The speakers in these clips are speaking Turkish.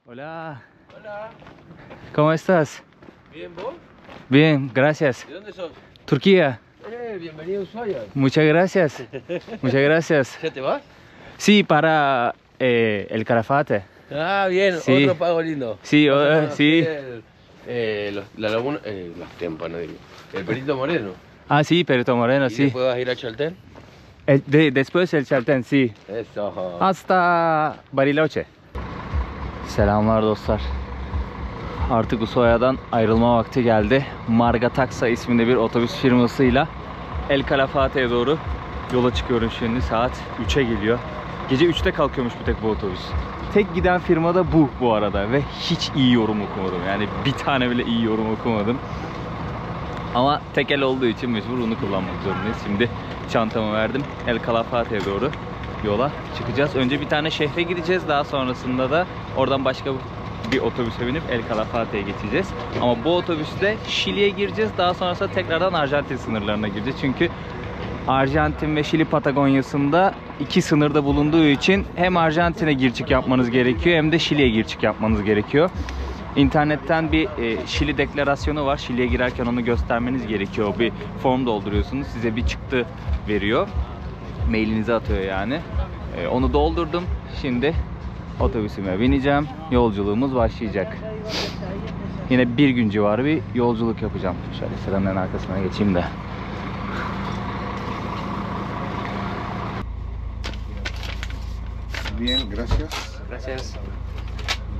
Hola. Hola. ¿Cómo estás? ¿Bien vos? Bien, gracias. ¿De dónde sos? Turquía. Bienvenido a Ushuaia. Muchas gracias. Muchas gracias. ¿Ya te vas? Sí, para el Calafate. Ah, bien, Sí. otro pago lindo. Sí, Vas a sí. conocer la laguna, los tempos, no digo. El Perito Moreno. Ah, sí, Perito Moreno, ¿Y sí. después vas a ir a Chaltén? Después el Chaltén, sí. Eso. Hasta Bariloche. Selamlar dostlar. Artık Ushuaia'dan ayrılma vakti geldi. Marga Taxa isminde bir otobüs firmasıyla El Calafate'ye doğru yola çıkıyorum şimdi. Saat 3'e geliyor. Gece 3'te kalkıyormuş bir tek bu otobüs. Tek giden firma da bu arada ve hiç iyi yorum okumadım. Yani bir tane bile iyi yorum okumadım. Ama tekel olduğu için mecbur onu kullanmak zorundayız. Şimdi çantamı verdim. El Calafate'ye doğru yola çıkacağız. Önce bir tane şehre gideceğiz. Daha sonrasında da oradan başka bir otobüse binip El Calafate'ye geçeceğiz. Ama bu otobüsle Şili'ye gireceğiz. Daha sonrasında tekrardan Arjantin sınırlarına gireceğiz. Çünkü Arjantin ve Şili Patagonya'sında iki sınırda bulunduğu için hem Arjantin'e gir çık yapmanız gerekiyor hem de Şili'ye gir çık yapmanız gerekiyor. İnternetten bir Şili deklarasyonu var. Şili'ye girerken onu göstermeniz gerekiyor. Bir form dolduruyorsunuz. Size bir çıktı veriyor. Mailinize atıyor yani. Onu doldurdum. Şimdi otobüsüme bineceğim. Yolculuğumuz başlayacak. Yine bir gün civarı bir yolculuk yapacağım. Şöyle sıranın arkasına geçeyim de. Bien, gracias. Gracias.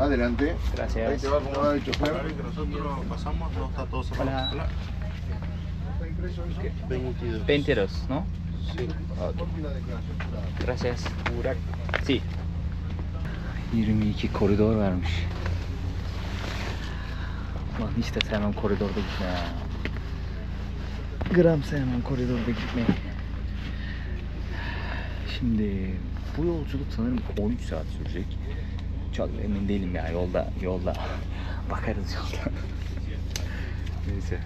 Adelante. Gracias. Ahí te va a acomodar el chofer. Nosotros pasamos, no está todo cerrado. Hola. 22. 20 euros, ¿no? Sí. Gracias. Burak. Sí. 22 koridor vermiş. Lan hiç de sevmem koridorda gitme ya. Gram sevmem koridorda gitmeyi. Şimdi bu yolculuk sanırım 13 saat sürecek. Çok emin değilim ya, yolda bakarız yolda. Neyse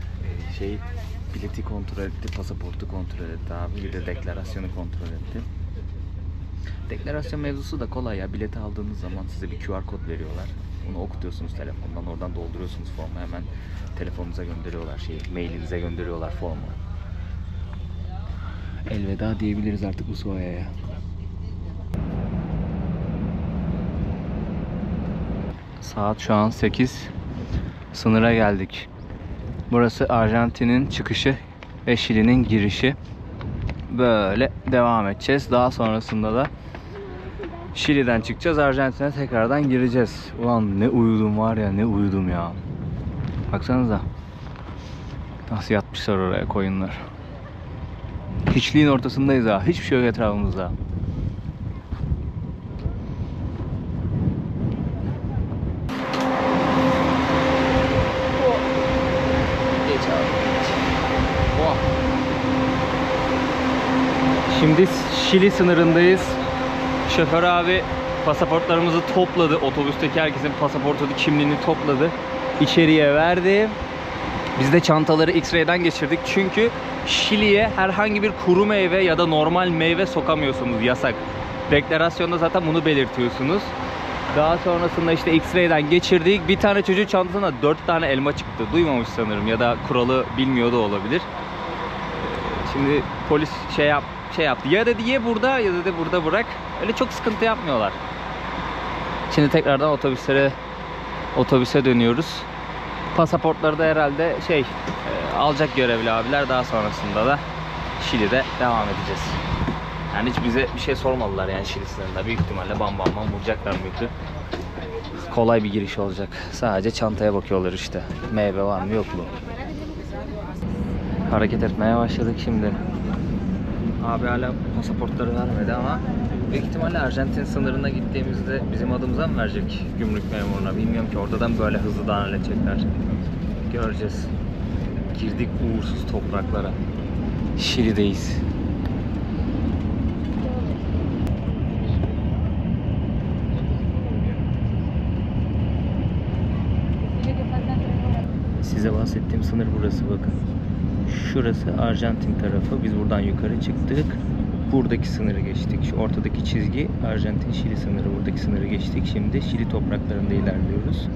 bileti kontrol etti, pasaportu kontrol etti abi, bir de deklarasyonu kontrol etti. Deklarasyon mevzusu da kolay ya. Bileti aldığınız zaman size bir QR kod veriyorlar. Onu okutuyorsunuz telefondan, oradan dolduruyorsunuz formu, hemen telefonunuza gönderiyorlar mailinize gönderiyorlar formu. Elveda diyebiliriz artık Ushuaia'ya. Saat şu an 8. Sınıra geldik. Burası Arjantin'in çıkışı ve Şili'nin girişi. Böyle devam edeceğiz. Daha sonrasında da Şili'den çıkacağız. Arjantin'e tekrardan gireceğiz. Ulan ne uyudum var ya, ne uyudum ya. Baksanıza. Nasıl yatmışlar oraya koyunlar. Hiçliğin ortasındayız ha. Hiçbir şey yok etrafımızda. Şimdi Şili sınırındayız. Şoför abi pasaportlarımızı topladı. Otobüsteki herkesin pasaportunu, kimliğini topladı. İçeriye verdi. Biz de çantaları X-ray'den geçirdik. Çünkü Şili'ye herhangi bir kuru meyve ya da normal meyve sokamıyorsunuz. Yasak. Deklarasyonda zaten bunu belirtiyorsunuz. Daha sonrasında işte X-ray'den geçirdik. Bir tane çocuğun çantasına 4 tane elma çıktı. Duymamış sanırım ya da kuralı bilmiyor da olabilir. Şimdi polis şey yaptı. Ya dedi ye burada ya dedi burada bırak. Öyle çok sıkıntı yapmıyorlar. Şimdi tekrardan otobüse dönüyoruz. Pasaportları da herhalde alacak görevli abiler. Daha sonrasında da Şili'de devam edeceğiz. Yani hiç bize bir şey sormadılar yani Şili sınırında. Büyük ihtimalle bam vuracaklar mıydı? Kolay bir giriş olacak. Sadece çantaya bakıyorlar işte. Meyve var mı yok mu? Hareket etmeye başladık şimdi. Abi hala pasaportları vermedi ama büyük ihtimalle Arjantin sınırına gittiğimizde bizim adımıza mı verecek gümrük memuruna? Bilmiyorum ki, oradan böyle hızlı halledecekler. Göreceğiz. Girdik uğursuz topraklara. Şili'deyiz. Size bahsettiğim sınır burası, bakın. Şurası Arjantin tarafı. Biz buradan yukarı çıktık. buradaki sınırı geçtik. Şu ortadaki çizgi Arjantin-Şili sınırı. Buradaki sınırı geçtik. Şimdi Şili topraklarında ilerliyoruz.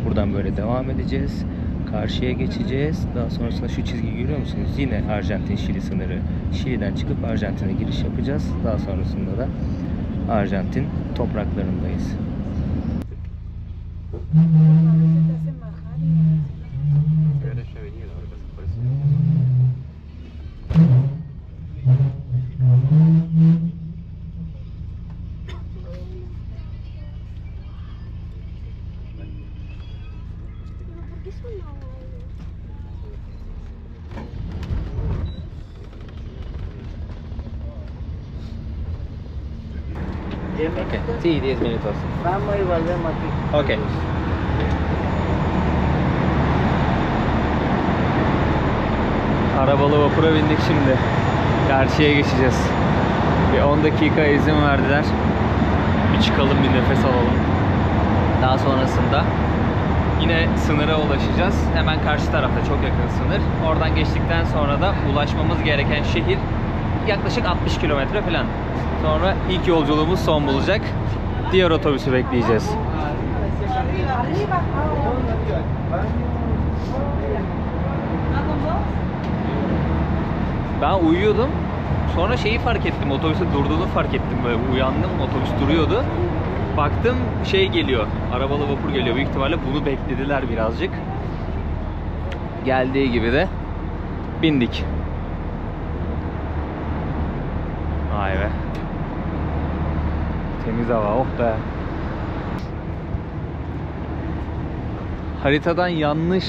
Buradan böyle devam edeceğiz. Karşıya geçeceğiz. Daha sonrasında şu çizgiyi görüyor musunuz? Yine Arjantin-Şili sınırı. Şili'den çıkıp Arjantin'e giriş yapacağız. Daha sonrasında da Arjantin topraklarındayız. Ahora ya venía la hora, por eso. Okay. Sí, 10 minutos. Vamos y volvemos aquí. Okay. Arabalı vapura bindik şimdi. Karşıya geçeceğiz. Bir 10 dakika izin verdiler. Bir çıkalım, bir nefes alalım. Daha sonrasında yine sınıra ulaşacağız. Hemen karşı tarafta, çok yakın sınır. Oradan geçtikten sonra da ulaşmamız gereken şehir yaklaşık 60 kilometre falan. Sonra ilk yolculuğumuz son bulacak. Diğer otobüsü bekleyeceğiz. Ben uyuyordum. Sonra şeyi fark ettim. Otobüsün durduğunu fark ettim. Böyle uyandım. Otobüs duruyordu. Baktım şey geliyor. Arabalı vapur geliyor. Büyük ihtimalle bunu beklediler birazcık. Geldiği gibi de bindik. Vay be. Temiz hava. Oh be. Haritadan yanlış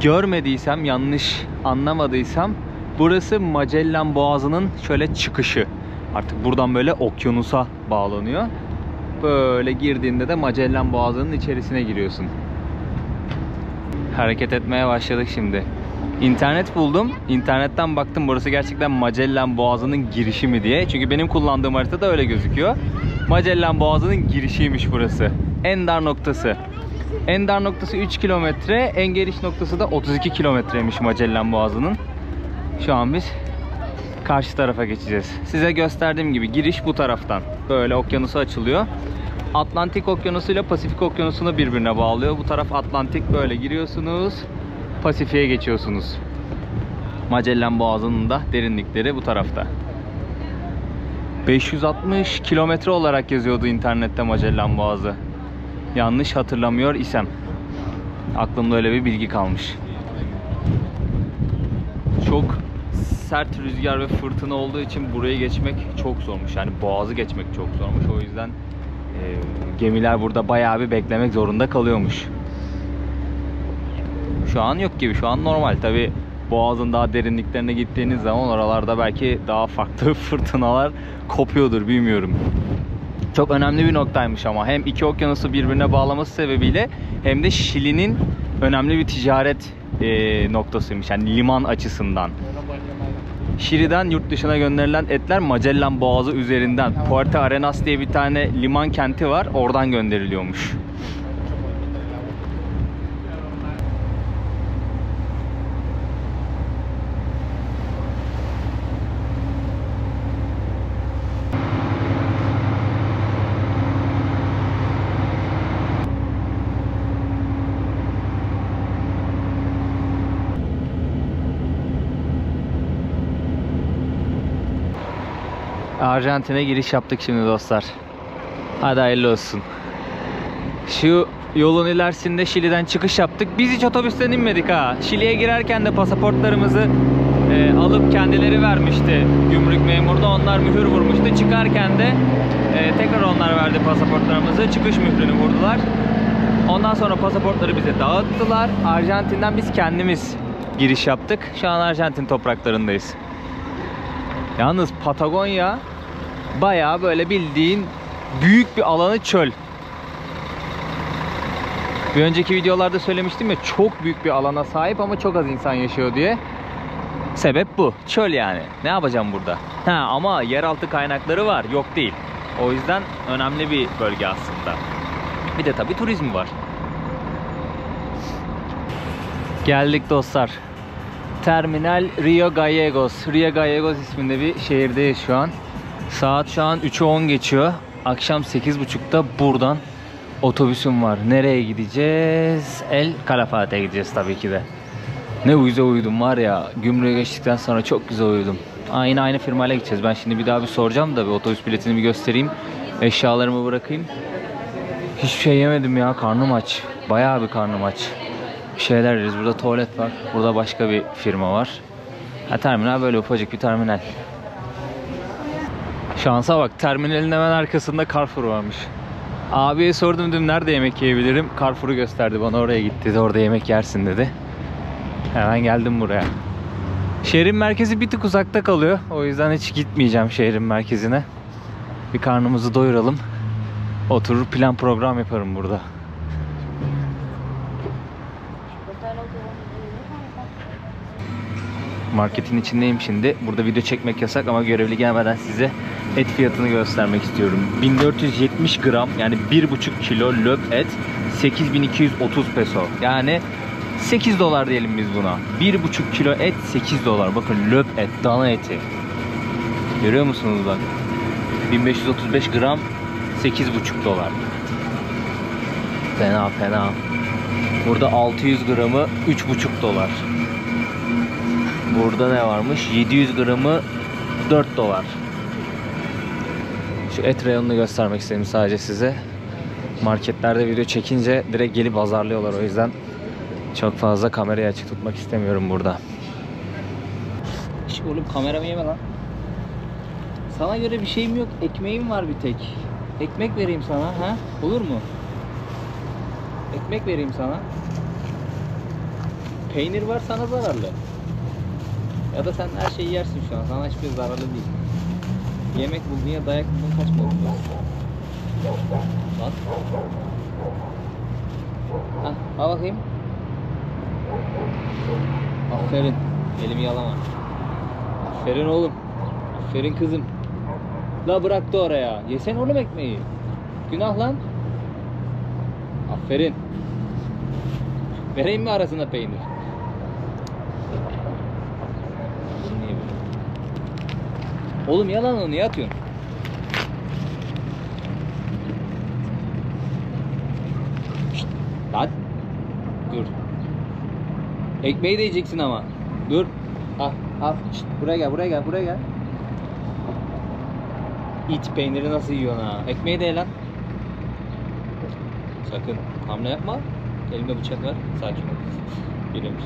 görmediysem, yanlış anlamadıysam burası Magellan Boğazı'nın şöyle çıkışı. Artık buradan böyle okyanusa bağlanıyor. Böyle girdiğinde de Magellan Boğazı'nın içerisine giriyorsun. Hareket etmeye başladık şimdi. İnternet buldum. İnternetten baktım burası gerçekten Magellan Boğazı'nın girişi mi diye. Çünkü benim kullandığım haritada öyle gözüküyor. Magellan Boğazı'nın girişiymiş burası. En dar noktası. En dar noktası 3 kilometre, en geniş noktası da 32 kilometreymiş Magellan Boğazı'nın. Şu an biz karşı tarafa geçeceğiz. Size gösterdiğim gibi giriş bu taraftan. Böyle okyanusa açılıyor. Atlantik Okyanusu ile Pasifik Okyanusu'nu birbirine bağlıyor. Bu taraf Atlantik, böyle giriyorsunuz. Pasifik'e geçiyorsunuz. Magellan Boğazı'nın da derinlikleri bu tarafta. 560 kilometre olarak yazıyordu internette Magellan Boğazı. Yanlış hatırlamıyor isem. Aklımda öyle bir bilgi kalmış. Çok sert rüzgar ve fırtına olduğu için burayı geçmek çok zormuş. Yani boğazı geçmek çok zormuş. O yüzden gemiler burada bayağı bir beklemek zorunda kalıyormuş. Şu an yok gibi. Şu an normal. Tabi boğazın daha derinliklerine gittiğiniz zaman oralarda belki daha farklı fırtınalar kopuyordur. Bilmiyorum. Çok önemli bir noktaymış ama. Hem iki okyanusu birbirine bağlaması sebebiyle hem de Şili'nin önemli bir ticaret noktasıymış. Yani liman açısından. Şili'den yurt dışına gönderilen etler Magellan Boğazı üzerinden Puerto Arenas diye bir tane liman kenti var. Oradan gönderiliyormuş. Arjantin'e giriş yaptık şimdi dostlar. Hadi hayırlı olsun. Şu yolun ilerisinde Şili'den çıkış yaptık. Biz hiç otobüsten inmedik ha. Şili'ye girerken de pasaportlarımızı alıp kendileri vermişti gümrük memuruna. Onlar mühür vurmuştu. Çıkarken de tekrar onlar verdi pasaportlarımızı. Çıkış mührünü vurdular. Ondan sonra pasaportları bize dağıttılar. Arjantin'den biz kendimiz giriş yaptık. Şu an Arjantin topraklarındayız. Yalnız Patagonya bayağı böyle bildiğin büyük bir alanı çöl. Bir önceki videolarda söylemiştim ya, çok büyük bir alana sahip ama çok az insan yaşıyor diye. Sebep bu. Çöl yani. Ne yapacağım burada? Ama yeraltı kaynakları var. Yok değil. O yüzden önemli bir bölge aslında. Bir de tabii turizmi var. Geldik dostlar. Terminal Rio Gallegos. Rio Gallegos isminde bir şehirdeyiz şu an. Saat şu an 3'ü 10 geçiyor. Akşam 8.30'da buradan otobüsüm var. Nereye gideceğiz? El Calafate'ye gideceğiz tabii ki de. Ne güzel uyudum var ya. Gümrüğe geçtikten sonra çok güzel uyudum. Aynı firmayla gideceğiz. Ben şimdi bir daha soracağım da bir otobüs biletini bir göstereyim. Eşyalarımı bırakayım. Hiçbir şey yemedim ya. Karnım aç. Bayağı bir karnım aç. Bir şeyler yeriz. Burada tuvalet var. Burada başka bir firma var. Terminal böyle ufacık bir terminal. Şansa bak. Terminalin hemen arkasında Carrefour varmış. Abiye sordum dedim nerede yemek yiyebilirim. Carrefour'u gösterdi bana, oraya gitti dedi. Orada yemek yersin dedi. Hemen geldim buraya. Şehrin merkezi bir tık uzakta kalıyor. O yüzden hiç gitmeyeceğim şehrin merkezine. Bir karnımızı doyuralım. Oturur plan program yaparım burada. Marketin içindeyim şimdi. Burada video çekmek yasak ama görevli gelmeden size et fiyatını göstermek istiyorum. 1470 gram yani 1,5 kilo löp et 8230 peso. Yani 8 dolar diyelim biz buna. 1,5 kilo et 8 dolar. Bakın löp et, dana eti. Görüyor musunuz bak? 1535 gram 8,5 dolar. Fena fena. Burada 600 gramı 3,5 dolar. Burada ne varmış? 700 gramı 4 dolar. Şu et reyonunu göstermek istedim sadece size. Marketlerde video çekince direkt gelip azarlıyorlar, o yüzden çok fazla kamerayı açık tutmak istemiyorum burada. Oğlum kameramı yeme lan. Sana göre bir şeyim yok. Ekmeğim var bir tek. Ekmek vereyim sana, ha? Olur mu? Ekmek vereyim sana. Peynir var sana zararlı. Ya da sen her şeyi yersin şu an. Sana hiçbir zararlı değil. Yemek buldun ya dayak buldun, kaçma oldun. Bak. Al bakayım. Aferin. Elimi yalama. Aferin oğlum. Aferin kızım. La bıraktı oraya. Yesen oğlum ekmeği. Günah lan. Aferin. Vereyim mi arasına peynir? Niye böyle? Oğlum yalan onu, niye atıyorsun? Şşt, lan. Dur. Ekmeği de yiyeceksin ama. Dur. Al. Şşt, buraya gel. İt peyniri nasıl yiyorsun ha? Ekmeği de ye lan. Sakın hamle yapma. Elimde bıçak var. Sakin ol. Girmiş.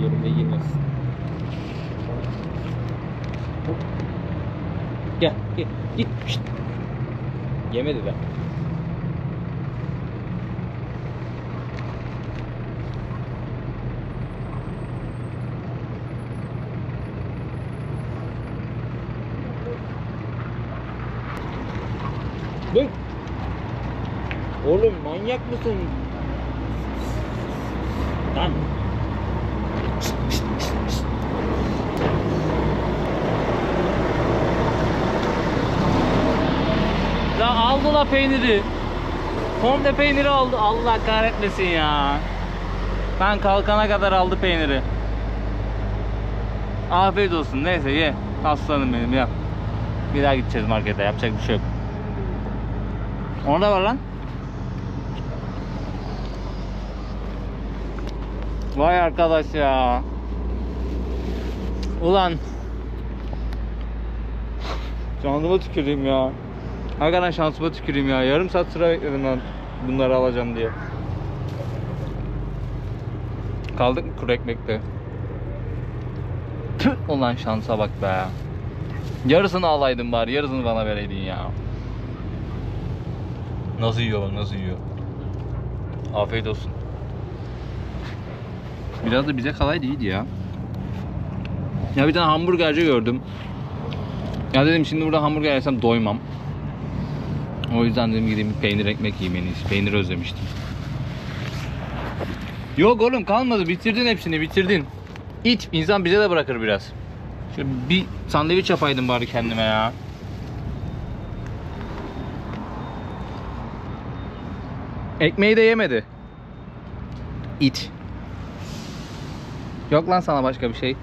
Yerinde girmez. Gel. Git. Şşt. Yemedi de. Dur. Oğlum manyak mısın? Lan. La aldı la peyniri. Komple peyniri aldı. Allah kahretmesin ya. Ben kalkana kadar aldı peyniri. Afiyet olsun. Neyse ye. Aslanım benim ya. Bir daha gideceğiz markete. Yapacak bir şey yok. Orada var lan. Vay arkadaş ya. Ulan. Şansıma tüküreyim ya. Hakikaten şansıma tüküreyim ya. Yarım saat sıra bekledim ben bunları alacağım diye. Kaldık mı kuru ekmekte? Tüh, ulan şansa bak be. Yarısını alaydın bari, yarısını bana vereydin ya. Nasıl yiyor bak, nasıl yiyor. Afiyet olsun. Biraz da bize kalaydı, iyiydi ya. Ya bir tane hamburgerci gördüm. Ya dedim şimdi burada hamburger yesem doymam. O yüzden dedim gideyim bir peynir ekmek yiyeyim en iyisi. Peynir özlemiştim. Yok oğlum kalmadı, bitirdin hepsini, bitirdin. İt, insan bize de bırakır biraz. Şöyle bir sandviç yapaydım bari kendime ya. Ekmeği de yemedi. İt. Yok lan sana başka bir şey.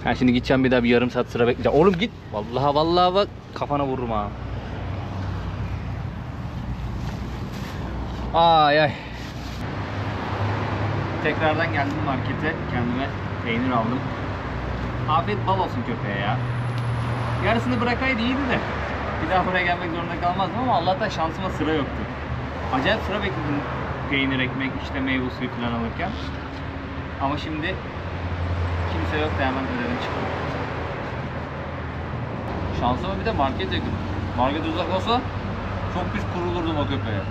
Ha şimdi gideceğim bir daha bir yarım saat sıra bekleyeceğim. Oğlum git. Vallahi bak kafana vururum ha. Ay ay. Tekrardan geldim markete. Kendime peynir aldım. Afiyet bal olsun köpeğe ya. Yarısını bırakaydı iyiydi de. Bir daha buraya gelmek zorunda kalmazdım ama Allah'tan şansıma sıra yoktu. Acayip sıra bekledim peynir, ekmek, işte meyve suyu falan alırken. Ama şimdi kimse yok da hemen ödedim çıktım. Şansıma bir de market yakın. Market uzak olsa çok pis kurulurdum o köpeğe.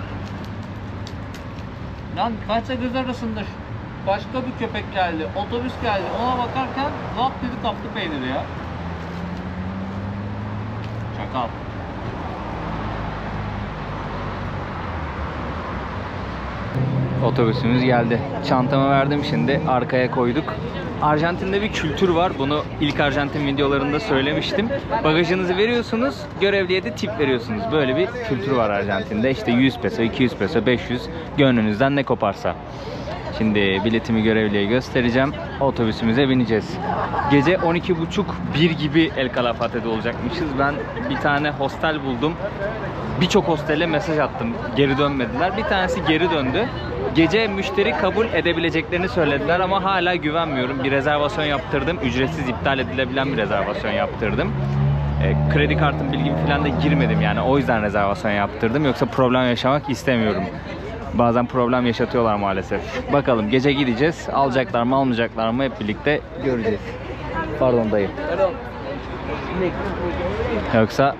Lan kaçsa göz arasındır. Başka bir köpek geldi, otobüs geldi. Ona bakarken lap dedi kaptı peyniri ya. Çakal. Otobüsümüz geldi. Çantamı verdim şimdi. Arkaya koyduk. Arjantin'de bir kültür var. Bunu ilk Arjantin videolarında söylemiştim. Bagajınızı veriyorsunuz. Görevliye de tip veriyorsunuz. Böyle bir kültür var Arjantin'de. İşte 100 peso, 200 peso, 500 gönlünüzden ne koparsa. Şimdi biletimi görevliye göstereceğim. Otobüsümüze bineceğiz. Gece 12.30-1 gibi El Calafate'de olacakmışız. Ben bir tane hostel buldum. Birçok hostele mesaj attım. Geri dönmediler. Bir tanesi geri döndü. Gece müşteri kabul edebileceklerini söylediler ama hala güvenmiyorum. Bir rezervasyon yaptırdım. Ücretsiz iptal edilebilen bir rezervasyon yaptırdım. Kredi kartım bilgim falan da girmedim yani. O yüzden rezervasyon yaptırdım. Yoksa problem yaşamak istemiyorum. Bazen problem yaşatıyorlar maalesef. Bakalım gece gideceğiz. Alacaklar mı almayacaklar mı hep birlikte göreceğiz. Pardon dayı. Yoksa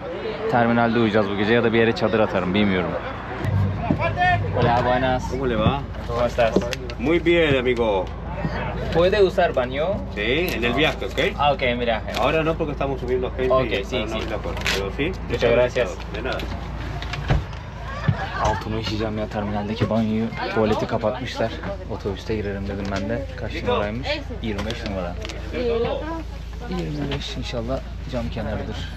terminalde uyuyacağız bu gece ya da bir yere çadır atarım bilmiyorum. Hola, buenas. ¿Cómo le va? ¿Cómo estás? Muy bien, amigo. ¿Puede usar baño? Sí, en el viaje, ¿ok? Ah, ok, mira. Ahora no porque estamos subiendo gente Ok, y sí, no sí. es de acuerdo, pero sí. Muchas gracias. De nada. Altımı işeyeceğim ya terminaldeki banyoyu. Tuvaleti kapatmışlar. Otobüste girerim dedim ben de. Kaç numaraymış? 25 numara. 25 inşallah cam kenarıdır.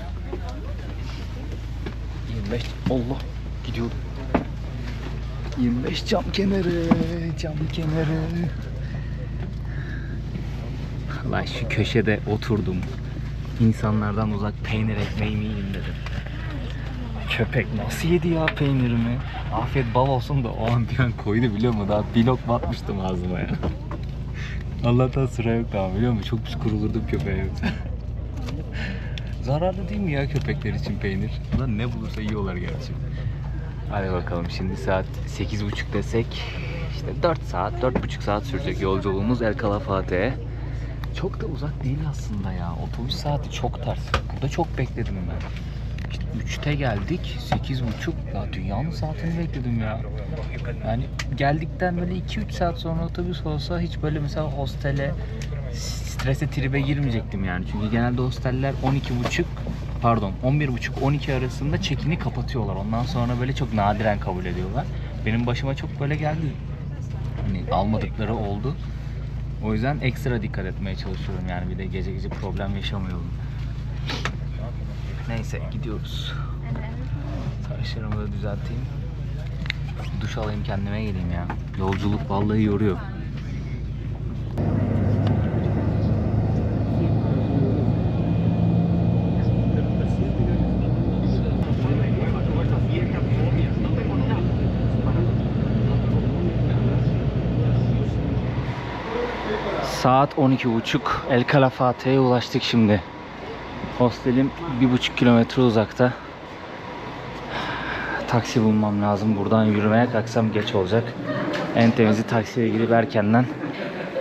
25. Allah gidiyordum. 25 cam kenarı. Cam kenarı. Lan şu köşede oturdum. İnsanlardan uzak peynir ekmeğimi yiyeyim dedim. Köpek nasıl yedi ya peynirimi? Afiyet bal olsun da o an bir an koydu biliyor musun? Daha bir lokma atmıştım ağzıma ya. Allah'tan sıra yoktu ama biliyor musun? Çok pis kurulurdum köpeğe yoksa. Zararlı değil mi ya köpekler için peynir? Lan ne bulursa yiyorlar gerçi. Hadi bakalım şimdi saat 8.30 desek işte 4 saat, 4,5 saat sürecek yolculuğumuz El Calafate'ye. Çok da uzak değil aslında ya. Otobüs saati çok ters. Burada çok bekledim ben. İşte 3'te geldik, 8.30. Ya dünyanın saatini bekledim ya. Yani geldikten böyle 2-3 saat sonra otobüs olsa hiç böyle mesela hostele strese tribe girmeyecektim yani. Çünkü genelde hosteller 11.30-12 arasında check-in'i kapatıyorlar. Ondan sonra böyle çok nadiren kabul ediyorlar. Benim başıma çok böyle geldi. Hani almadıkları oldu. O yüzden ekstra dikkat etmeye çalışıyorum yani bir de gece gece problem yaşamayalım. Neyse gidiyoruz. Saçlarımı da düzelteyim. Duş alayım kendime geleyim ya. Yolculuk vallahi yoruyor. Saat 12.30 El Calafate'ye ulaştık şimdi. Hostelim 1,5 kilometre uzakta. Taksi bulmam lazım. Buradan yürümeye kalksam geç olacak. En temizi taksiye gidip erkenden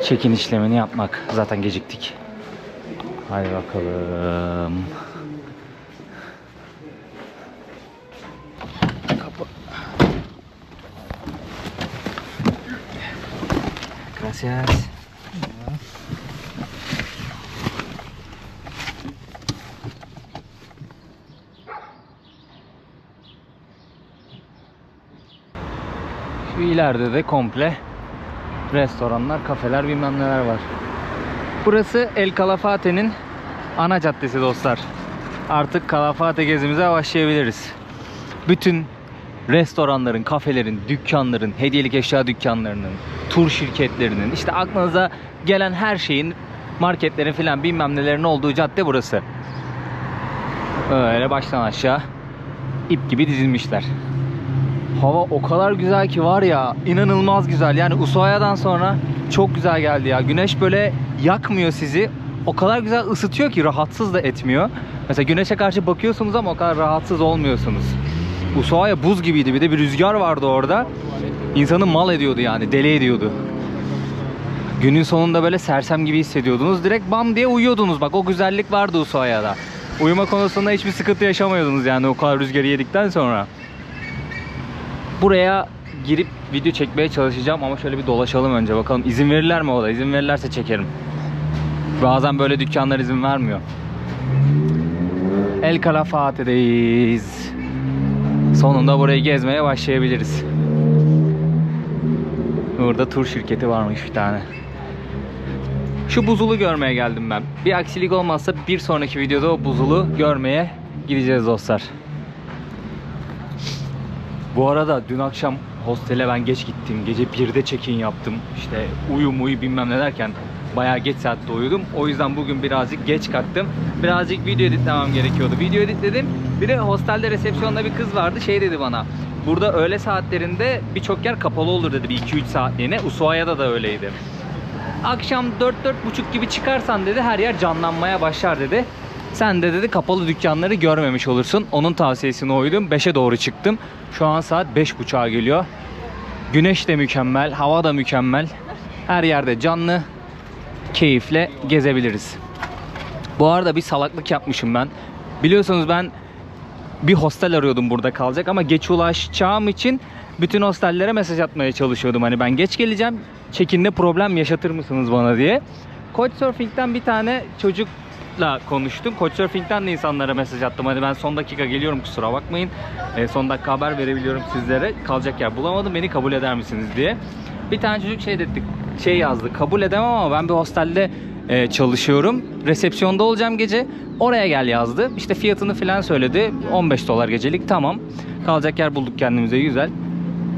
check-in işlemini yapmak. Zaten geciktik. Hadi bakalım. Kapı. Gracias. Şu ileride de komple restoranlar, kafeler, bilmem neler var. Burası El Calafate'nin ana caddesi dostlar. Artık Calafate gezimize başlayabiliriz. Bütün restoranların, kafelerin, dükkanların, hediyelik eşya dükkanlarının, tur şirketlerinin, işte aklınıza gelen her şeyin, marketlerin filan bilmem nelerin olduğu cadde burası. Öyle baştan aşağı ip gibi dizilmişler. Hava o kadar güzel ki var ya, inanılmaz güzel. Yani Ushuaia'dan sonra çok güzel geldi ya. Güneş böyle yakmıyor sizi. O kadar güzel ısıtıyor ki rahatsız da etmiyor. Mesela güneşe karşı bakıyorsunuz ama o kadar rahatsız olmuyorsunuz. Ushuaia buz gibiydi. Bir de bir rüzgar vardı orada. İnsanı mal ediyordu yani. Deli ediyordu. Günün sonunda böyle sersem gibi hissediyordunuz. Direkt bam diye uyuyordunuz. Bak o güzellik vardı Ushuaia'da. Uyuma konusunda hiçbir sıkıntı yaşamıyordunuz yani o kadar rüzgarı yedikten sonra. Buraya girip video çekmeye çalışacağım ama şöyle bir dolaşalım önce bakalım. İzin verirler mi o da? İzin verirlerse çekerim. Bazen böyle dükkanlar izin vermiyor. El Calafate'deyiz. Sonunda burayı gezmeye başlayabiliriz. Burada tur şirketi varmış bir tane. Şu buzulu görmeye geldim ben. Bir aksilik olmazsa bir sonraki videoda o buzulu görmeye gideceğiz dostlar. Bu arada dün akşam hostele ben geç gittim. Gece 1'de check-in yaptım. İşte uyu bilmem ne derken bayağı geç saatte uyudum. O yüzden bugün birazcık geç kalktım. Birazcık video editlemem gerekiyordu. Video editledim. Bir de hostelde resepsiyonda bir kız vardı. Şey dedi bana. Burada öğle saatlerinde birçok yer kapalı olur dedi. Bir 2-3 saatliğine. Ushuaia'da da öyleydi. Akşam 4-4.30 gibi çıkarsan dedi her yer canlanmaya başlar dedi. Sen de dedi kapalı dükkanları görmemiş olursun. Onun tavsiyesine uydum. 5'e doğru çıktım. Şu an saat 5.30'a geliyor. Güneş de mükemmel, hava da mükemmel. Her yerde canlı, keyifle gezebiliriz. Bu arada bir salaklık yapmışım ben. Biliyorsunuz ben bir hostel arıyordum burada kalacak ama geç ulaşacağım için bütün hostellere mesaj atmaya çalışıyordum. Hani ben geç geleceğim, check-in'de problem yaşatır mısınız bana diye. Couchsurfing'den bir tane çocukla konuştum. Couchsurfing'den de insanlara mesaj attım. Hani ben son dakika geliyorum kusura bakmayın. Son dakika haber verebiliyorum sizlere. Kalacak yer bulamadım, beni kabul eder misiniz diye. Bir tane çocuk şey yazdı. Kabul edemem ama ben bir hostelde çalışıyorum. Resepsiyonda olacağım gece. Oraya gel yazdı. İşte fiyatını falan söyledi. $15 gecelik. Tamam. Kalacak yer bulduk kendimize, güzel.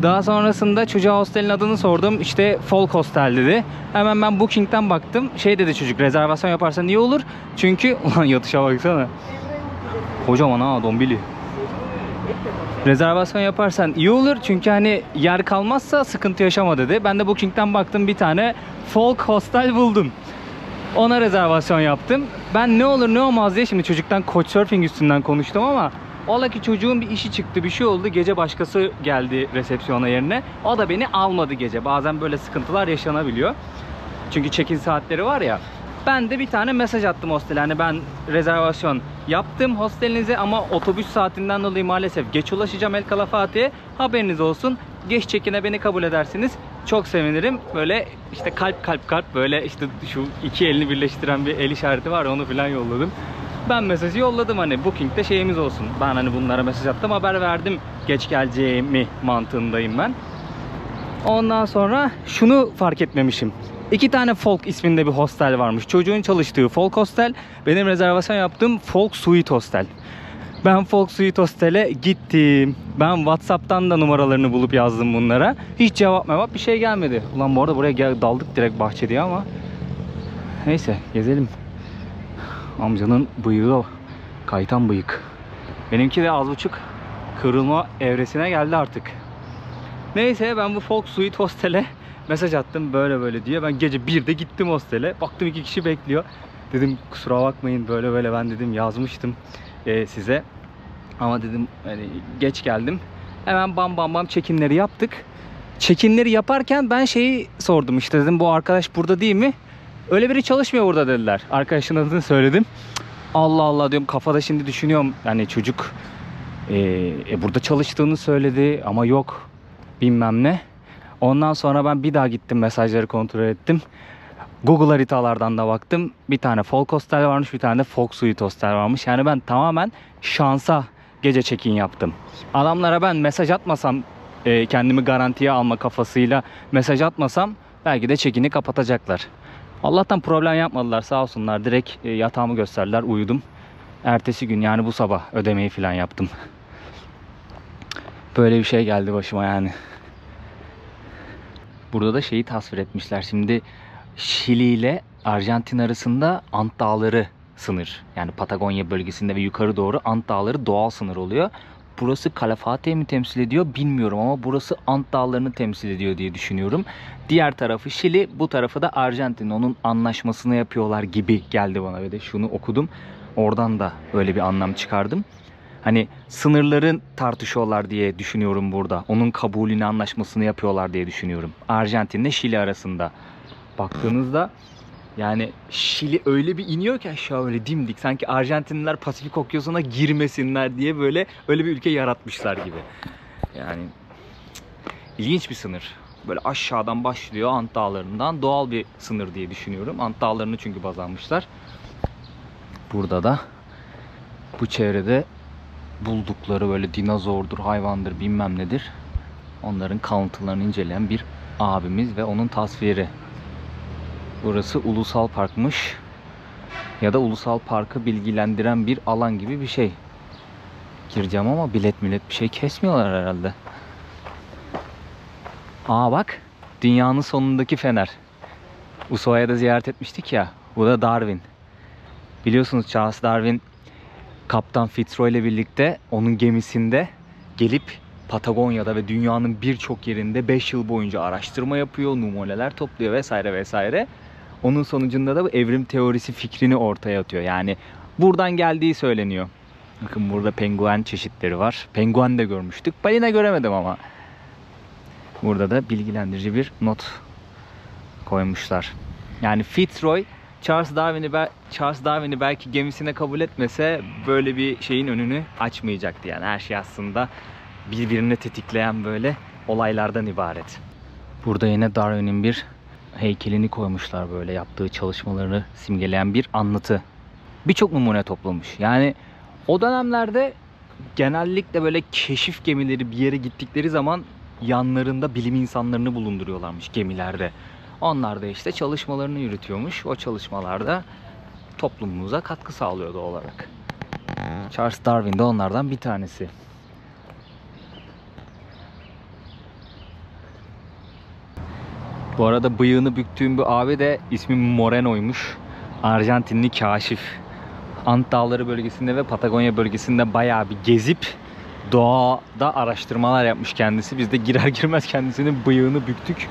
Daha sonrasında çocuğa hostelin adını sordum. İşte Folk Hostel dedi. Hemen ben Booking'den baktım. Şey dedi çocuk, rezervasyon yaparsan iyi olur. Çünkü ulan yatışa baksana. Kocaman ha dombili. Rezervasyon yaparsan iyi olur. Çünkü hani yer kalmazsa sıkıntı yaşama dedi. Ben de Booking'den baktım, bir tane Folk Hostel buldum. Ona rezervasyon yaptım. Ben ne olur ne olmaz diye şimdi çocuktan Couchsurfing üstünden konuştum ama ola ki çocuğun bir işi çıktı, bir şey oldu. Gece başkası geldi resepsiyona yerine. O da beni almadı gece. Bazen böyle sıkıntılar yaşanabiliyor. Çünkü check-in saatleri var ya. Ben de bir tane mesaj attım hostele. Hani ben rezervasyon yaptım hostelinize ama otobüs saatinden dolayı maalesef geç ulaşacağım El Calafate'ye. Haberiniz olsun. Geç check-in'e beni kabul edersiniz. Çok sevinirim. Böyle işte kalp böyle işte şu iki elini birleştiren bir el işareti var, onu falan yolladım. Ben mesajı yolladım, hani Booking'de şeyimiz olsun. Ben hani bunlara mesaj attım, haber verdim geç geleceğimi mantığındayım ben. Ondan sonra şunu fark etmemişim. 2 tane Folk isminde bir hostel varmış. Çocuğun çalıştığı Folk Hostel, benim rezervasyon yaptığım Folk Suite Hostel. Ben Folk Suite Hostel'e gittim. Ben WhatsApp'tan da numaralarını bulup yazdım bunlara. Hiç cevap bir şey gelmedi. Ulan bu arada buraya daldık direkt bahçe diye ama. Neyse gezelim. Amcanın bıyığı kaytan bıyık. Benimki de az buçuk kırılma evresine geldi artık. Neyse ben bu Folk Suite Hostel'e mesaj attım böyle diye. Ben gece 1'de gittim hostele. Baktım 2 kişi bekliyor. Dedim kusura bakmayın böyle ben dedim yazmıştım size. Ama dedim hani geç geldim. Hemen bam check-in'leri yaptık. Check-in'leri yaparken ben şeyi sordum, işte dedim bu arkadaş burada değil mi? Öyle biri çalışmıyor burada dediler. Arkadaşın adını söyledim. Allah Allah diyorum, kafada şimdi düşünüyorum. Yani çocuk burada çalıştığını söyledi ama yok bilmem ne. Ondan sonra ben bir daha gittim, mesajları kontrol ettim. Google haritalardan da baktım. Bir tane Folk Hostel varmış, bir tane de Folk Suite Hostel varmış. Yani ben tamamen şansa gece check-in yaptım. Adamlara ben mesaj atmasam, kendimi garantiye alma kafasıyla mesaj atmasam belki de check-in'i kapatacaklar. Allah'tan problem yapmadılar, sağ olsunlar. Direkt yatağımı gösterdiler, uyudum. Ertesi gün yani bu sabah ödemeyi falan yaptım. Böyle bir şey geldi başıma yani. Burada da şeyi tasvir etmişler. Şimdi Şili ile Arjantin arasında Ant Dağları sınır. Yani Patagonya bölgesinde ve yukarı doğru Ant Dağları doğal sınır oluyor. Burası Calafate'yi mi temsil ediyor bilmiyorum ama burası Ant Dağları'nı temsil ediyor diye düşünüyorum. Diğer tarafı Şili, bu tarafı da Arjantin. Onun anlaşmasını yapıyorlar gibi geldi bana ve de şunu okudum. Oradan da öyle bir anlam çıkardım. Hani sınırların tartışıyorlar diye düşünüyorum burada. Onun kabulünü, anlaşmasını yapıyorlar diye düşünüyorum. Arjantin ile Şili arasında. Baktığınızda yani Şili öyle bir iniyor ki aşağı öyle dimdik. Sanki Arjantinliler Pasifik Okyanusu'na girmesinler diye böyle öyle bir ülke yaratmışlar gibi. Yani ilginç bir sınır. Böyle aşağıdan başlıyor Ant Dağları'ndan. Doğal bir sınır diye düşünüyorum. Ant Dağları'nı çünkü baz almışlar. Burada da bu çevrede buldukları böyle dinozordur, hayvandır, bilmem nedir. Onların kalıntılarını inceleyen bir abimiz ve onun tasviri. Burası ulusal parkmış. Ya da ulusal parkı bilgilendiren bir alan gibi bir şey. Gireceğim ama bilet bir şey kesmiyorlar herhalde. Aa bak. Dünyanın sonundaki fener. Ushuaia'da ziyaret etmiştik ya. Bu da Darwin. Biliyorsunuz Charles Darwin Kaptan Fitzroy ile birlikte onun gemisinde gelip Patagonya'da ve dünyanın birçok yerinde 5 yıl boyunca araştırma yapıyor, numuneler topluyor vesaire vesaire. Onun sonucunda da bu evrim teorisi fikrini ortaya atıyor. Yani buradan geldiği söyleniyor. Bakın burada penguen çeşitleri var. Penguen de görmüştük. Balina göremedim ama. Burada da bilgilendirici bir not koymuşlar. Yani Fitzroy Charles Darwin'i belki gemisine kabul etmese böyle bir şeyin önünü açmayacaktı. Yani her şey aslında birbirini tetikleyen böyle olaylardan ibaret. Burada yine Darwin'in bir heykelini koymuşlar, böyle yaptığı çalışmalarını simgeleyen bir anlatı. Birçok numune toplamış. Yani o dönemlerde genellikle böyle keşif gemileri bir yere gittikleri zaman yanlarında bilim insanlarını bulunduruyorlarmış gemilerde. Onlar da işte çalışmalarını yürütüyormuş. O çalışmalarda toplumumuza katkı sağlıyor doğal olarak. Charles Darwin de onlardan bir tanesi. Bu arada bıyığını büktüğüm bir abi de ismi Moreno'ymuş. Arjantinli kaşif. Ant Dağları bölgesinde ve Patagonya bölgesinde bayağı bir gezip doğada araştırmalar yapmış kendisi. Biz de girer girmez kendisinin bıyığını büktük.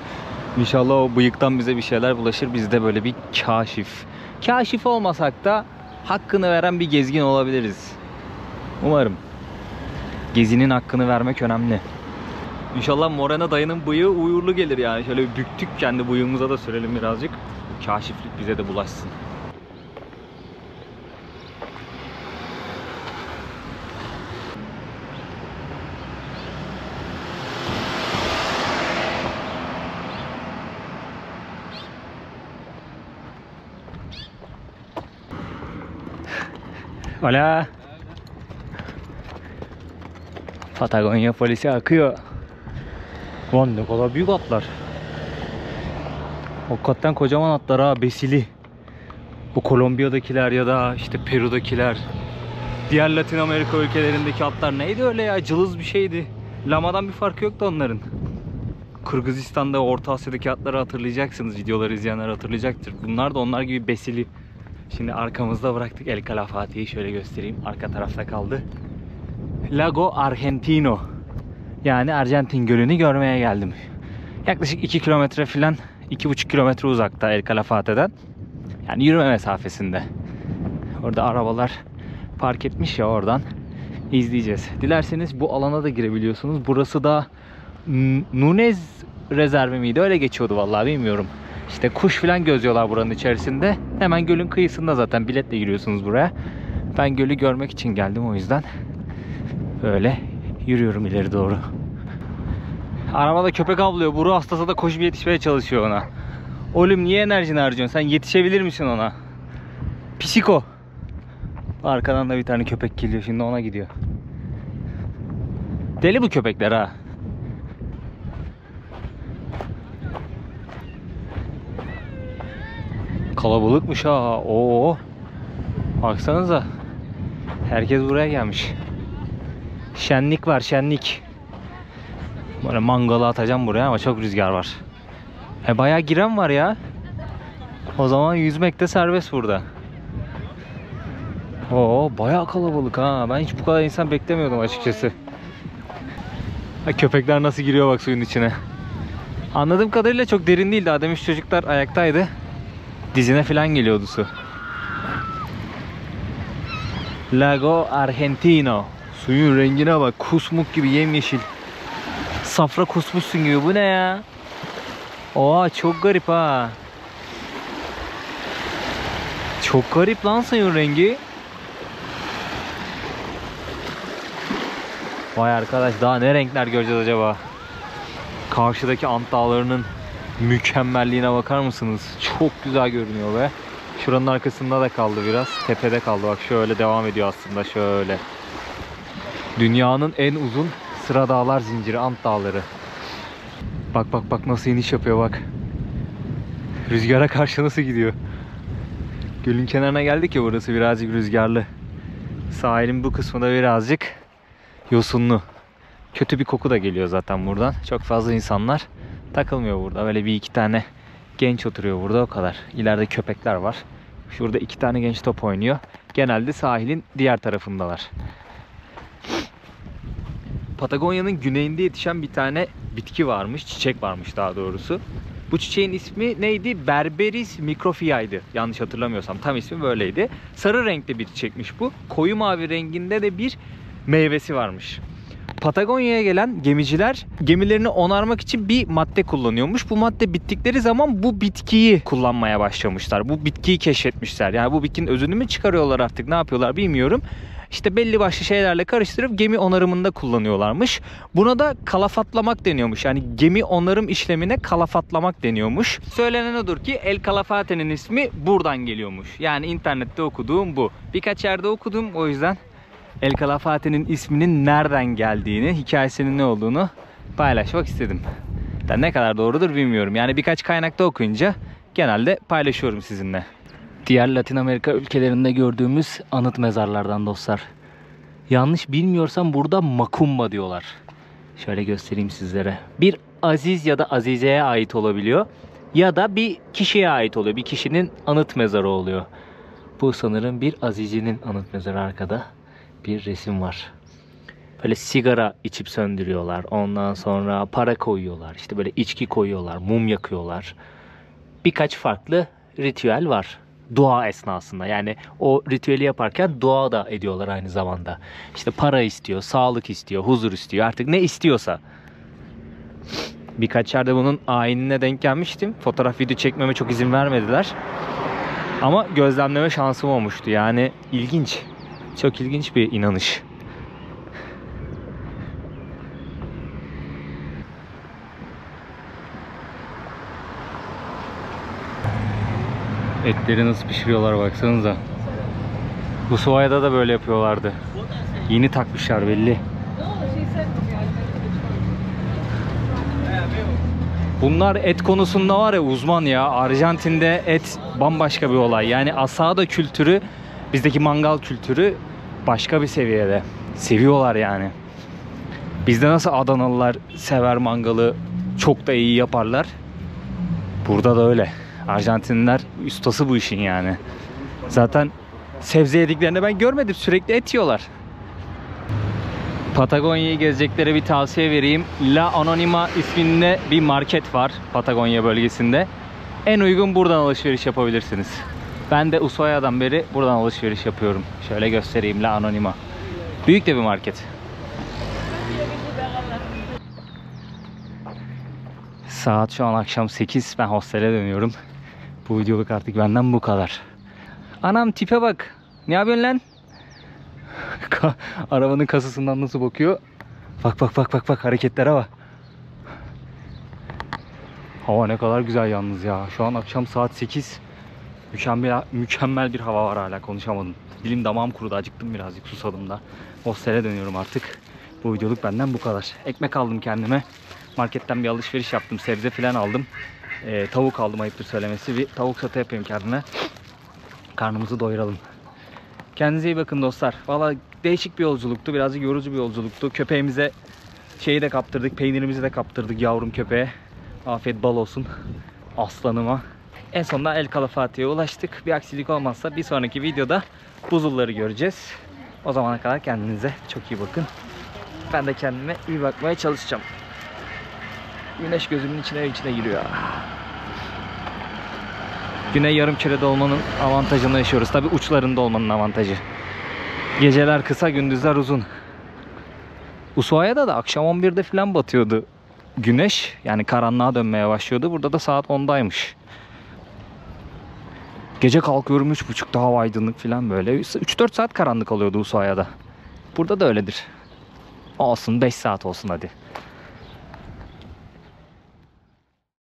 İnşallah o bıyıktan bize bir şeyler bulaşır. Biz de böyle bir kaşif. Kaşif olmasak da hakkını veren bir gezgin olabiliriz. Umarım. Gezinin hakkını vermek önemli. İnşallah Morena dayının bıyığı uğurlu gelir yani. Şöyle bir büktük, kendi bıyığımıza da sürelim birazcık. Kaşiflik bize de bulaşsın. Hola. Patagonya polisi akıyor. Lan ne kadar büyük atlar. Hakikaten kocaman atlar ha, besili. Bu Kolombiya'dakiler ya da işte Peru'dakiler. Diğer Latin Amerika ülkelerindeki atlar neydi öyle ya, cılız bir şeydi. Lamadan bir farkı yoktu onların. Kırgızistan'da, Orta Asya'daki atları hatırlayacaksınız. Videoları izleyenler hatırlayacaktır. Bunlar da onlar gibi besili. Şimdi arkamızda bıraktık El Calafate'yi, şöyle göstereyim. Arka tarafta kaldı. Lago Argentino. Yani Arjantin Gölü'nü görmeye geldim. Yaklaşık 2 kilometre falan, 2,5 kilometre uzakta El Calafate'den. Yani yürüme mesafesinde. Orada arabalar park etmiş ya, oradan izleyeceğiz. Dilerseniz bu alana da girebiliyorsunuz. Burası da Nunez rezervi miydi? Öyle geçiyordu vallahi, bilmiyorum. İşte kuş falan gözüyorlar buranın içerisinde. Hemen gölün kıyısında zaten, biletle giriyorsunuz buraya. Ben gölü görmek için geldim, o yüzden böyle yürüyorum ileri doğru. Arabada köpek avlıyor. Bu ruh hastası da koşup yetişmeye çalışıyor ona. Oğlum niye enerjini harcıyorsun? Sen yetişebilir misin ona? Psiko. Arkadan da bir tane köpek geliyor. Şimdi ona gidiyor. Deli bu köpekler ha. Kalabalıkmış ha. Oo. Baksanıza. Herkes buraya gelmiş. Şenlik var, şenlik. Böyle mangalı atacağım buraya ama çok rüzgar var. Bayağı giren var ya. O zaman yüzmek de serbest burada. Oo, bayağı kalabalık ha. Ben hiç bu kadar insan beklemiyordum açıkçası. Köpekler nasıl giriyor bak suyun içine. Anladığım kadarıyla çok derin değil. Daha demiş çocuklar ayaktaydı. Dizine falan geliyordu su. Lago Argentino. Suyun rengine bak. Kusmuk gibi yemyeşil. Safra kusmuşsun gibi. Bu ne ya? Oha çok garip ha. Çok garip lan suyun rengi. Vay arkadaş, daha ne renkler göreceğiz acaba? Karşıdaki Ant Dağları'nın mükemmelliğine bakar mısınız? Çok güzel görünüyor be. Şuranın arkasında da kaldı biraz. Tepede kaldı bak, şöyle devam ediyor aslında şöyle. Dünyanın en uzun sıra dağlar zinciri Ant Dağları. Bak bak bak nasıl iniş yapıyor bak. Rüzgara karşı nasıl gidiyor. Gölün kenarına geldik ya, burası birazcık rüzgarlı. Sahilin bu kısmı da birazcık yosunlu. Kötü bir koku da geliyor zaten buradan. Çok fazla insanlar takılmıyor burada. Böyle bir iki tane genç oturuyor burada, o kadar. İleride köpekler var. Şurada iki tane genç top oynuyor. Genelde sahilin diğer tarafındalar. Patagonya'nın güneyinde yetişen bir tane bitki varmış. Çiçek varmış daha doğrusu. Bu çiçeğin ismi neydi? Berberis microphya'ydı. Yanlış hatırlamıyorsam tam ismi böyleydi. Sarı renkli bir çiçekmiş bu. Koyu mavi renginde de bir meyvesi varmış. Patagonya'ya gelen gemiciler gemilerini onarmak için bir madde kullanıyormuş. Bu madde bittikleri zaman bu bitkiyi kullanmaya başlamışlar. Bu bitkiyi keşfetmişler. Yani bu bitkinin özünü mü çıkarıyorlar artık, ne yapıyorlar bilmiyorum. İşte belli başlı şeylerle karıştırıp gemi onarımında kullanıyorlarmış. Buna da kalafatlamak deniyormuş. Yani gemi onarım işlemine kalafatlamak deniyormuş. Söylenen odur ki El Calafate'nin ismi buradan geliyormuş. Yani internette okuduğum bu. Birkaç yerde okudum, o yüzden El Calafate'nin isminin nereden geldiğini, hikayesinin ne olduğunu paylaşmak istedim. Ne kadar doğrudur bilmiyorum. Yani birkaç kaynakta okuyunca genelde paylaşıyorum sizinle. Diğer Latin Amerika ülkelerinde gördüğümüz anıt mezarlardan dostlar. Yanlış bilmiyorsam burada Macumba diyorlar. Şöyle göstereyim sizlere. Bir aziz ya da azizeye ait olabiliyor. Ya da bir kişiye ait oluyor. Bir kişinin anıt mezarı oluyor. Bu sanırım bir azizinin anıt mezarı, arkada bir resim var. Böyle sigara içip söndürüyorlar. Ondan sonra para koyuyorlar. İşte böyle içki koyuyorlar. Mum yakıyorlar. Birkaç farklı ritüel var. Dua esnasında. Yani o ritüeli yaparken dua da ediyorlar aynı zamanda. İşte para istiyor, sağlık istiyor, huzur istiyor. Artık ne istiyorsa. Birkaç yerde bunun ayinine denk gelmiştim. Fotoğraf, video çekmeme çok izin vermediler. Ama gözlemleme şansım olmuştu. Yani ilginç. Çok ilginç bir inanış. Etleri nasıl pişiriyorlar baksanıza. Ushuaia'da da böyle yapıyorlardı. Yeni takmışlar belli. Bunlar et konusunda var ya uzman ya. Arjantin'de et bambaşka bir olay. Yani asada kültürü, bizdeki mangal kültürü başka bir seviyede. Seviyorlar yani. Bizde nasıl Adanalılar sever mangalı, çok da iyi yaparlar. Burada da öyle. Arjantinliler ustası bu işin yani. Zaten sebze yediklerini ben görmedim. Sürekli et yiyorlar. Patagonya'yı gezeceklere bir tavsiye vereyim. La Anonima isminde bir market var Patagonya bölgesinde. En uygun buradan alışveriş yapabilirsiniz. Ben de Ushuaia'dan beri buradan alışveriş yapıyorum. Şöyle göstereyim, La Anonima. Büyük de bir market. Saat şu an akşam 8. Ben hostele dönüyorum. Bu videoluk artık benden bu kadar. Anam tipe bak. Ne yapıyorsun lan? Arabanın kasasından nasıl bakıyor? Bak bak bak bak bak, hareketlere bak. Hava ne kadar güzel yalnız ya. Şu an akşam saat 8. Mükemmel bir hava var, hala konuşamadım. Dilim damağım kurudu, acıktım birazcık, susadım da. Hostele dönüyorum artık. Bu videoluk benden bu kadar. Ekmek aldım kendime. Marketten bir alışveriş yaptım. Sebze falan aldım. Tavuk aldım, ayıptır söylemesi. Bir tavuk sote yapayım kendime. Karnımızı doyuralım. Kendinize iyi bakın dostlar. Valla değişik bir yolculuktu. Birazcık yorucu bir yolculuktu. Köpeğimize Şeyi de kaptırdık, peynirimizi de kaptırdık yavrum köpeğe. Afiyet bal olsun aslanıma. En sonunda El Calafate'ye ulaştık. Bir aksilik olmazsa bir sonraki videoda buzulları göreceğiz. O zamana kadar kendinize çok iyi bakın. Ben de kendime iyi bakmaya çalışacağım. Güneş gözümün içine giriyor. Güney yarımkürede olmanın avantajını yaşıyoruz. Tabii uçlarında olmanın avantajı. Geceler kısa, gündüzler uzun. Ushuaia'da da akşam 11'de falan batıyordu güneş. Yani karanlığa dönmeye başlıyordu. Burada da saat 10'daymış. Gece kalkıyorum 3.30'da hava aydınlık falan böyle. 3-4 saat karanlık oluyordu Ushuaia'da. Burada da öyledir. Olsun 5 saat olsun hadi.